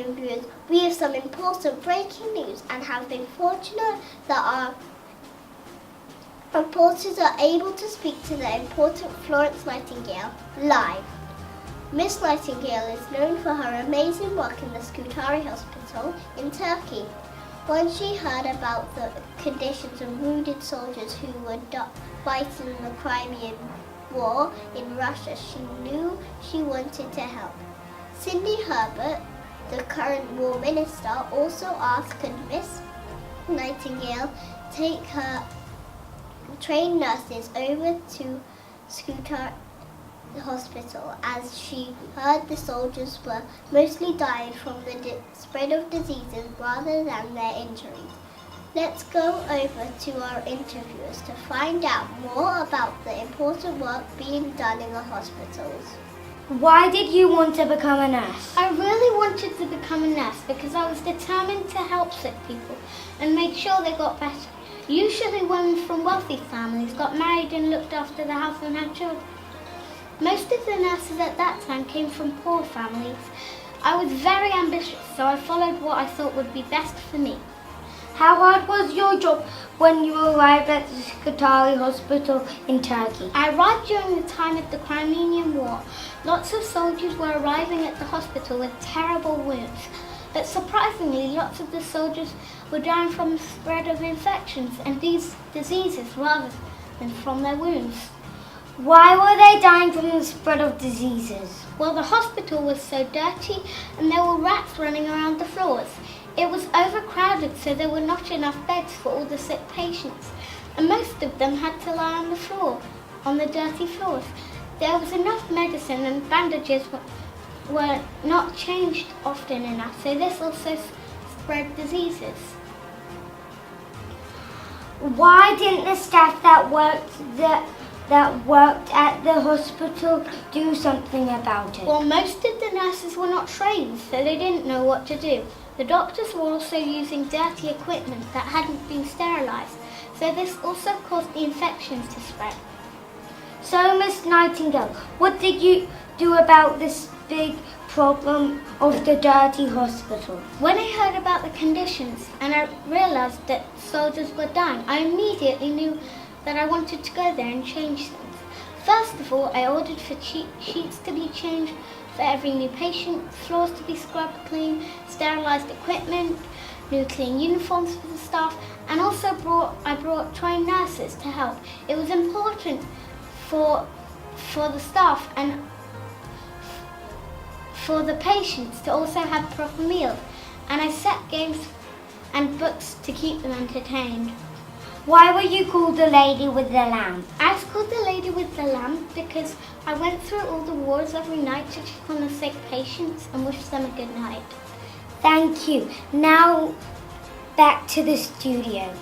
K-Viewing viewers, we have some important breaking news and have been fortunate that our reporters are able to speak to the important Florence Nightingale live. Miss Nightingale is known for her amazing work in the Scutari Hospital in Turkey. When she heard about the conditions of wounded soldiers who were fighting in the Crimean War in Russia, she knew she wanted to help. Cindy Herbert, the current War Minister, also asked could Miss Nightingale take her trained nurses over to Scutari Hospital, as she heard the soldiers were mostly dying from the spread of diseases rather than their injuries. Let's go over to our interviewers to find out more about the important work being done in the hospitals. Why did you want to become a nurse? I really wanted to become a nurse because I was determined to help sick people and make sure they got better. Usually women from wealthy families got married and looked after the house and had children. Most of the nurses at that time came from poor families. I was very ambitious, so I followed what I thought would be best for me. How hard was your job when you arrived at the Scutari Hospital in Turkey? I arrived during the time of the Crimean War. Lots of soldiers were arriving at the hospital with terrible wounds. But surprisingly, lots of the soldiers were dying from the spread of infections and these diseases rather than from their wounds. Why were they dying from the spread of diseases? Well, the hospital was so dirty and there were rats running around the floors. It was overcrowded, so there were not enough beds for all the sick patients, and most of them had to lie on the floor, on the dirty floors. There was enough medicine and bandages were not changed often enough, so this also spread diseases. Why didn't the staff that worked at the hospital do something about it? Well, most of the nurses were not trained, so they didn't know what to do. The doctors were also using dirty equipment that hadn't been sterilised, so this also caused the infections to spread. So, Miss Nightingale, what did you do about this big problem of the dirty hospital? When I heard about the conditions and I realised that soldiers were dying, I immediately knew that I wanted to go there and change things. First of all, I ordered for sheets to be changed for every new patient, floors to be scrubbed clean, sterilised equipment, new clean uniforms for the staff, and also I brought trained nurses to help. It was important for the staff and for the patients to also have proper meals, and I set games and books to keep them entertained. Why were you called the lady with the lamp? I was called the lady with the lamp because I went through all the wards every night to check on the sick patients and wish them a good night. Thank you. Now back to the studio.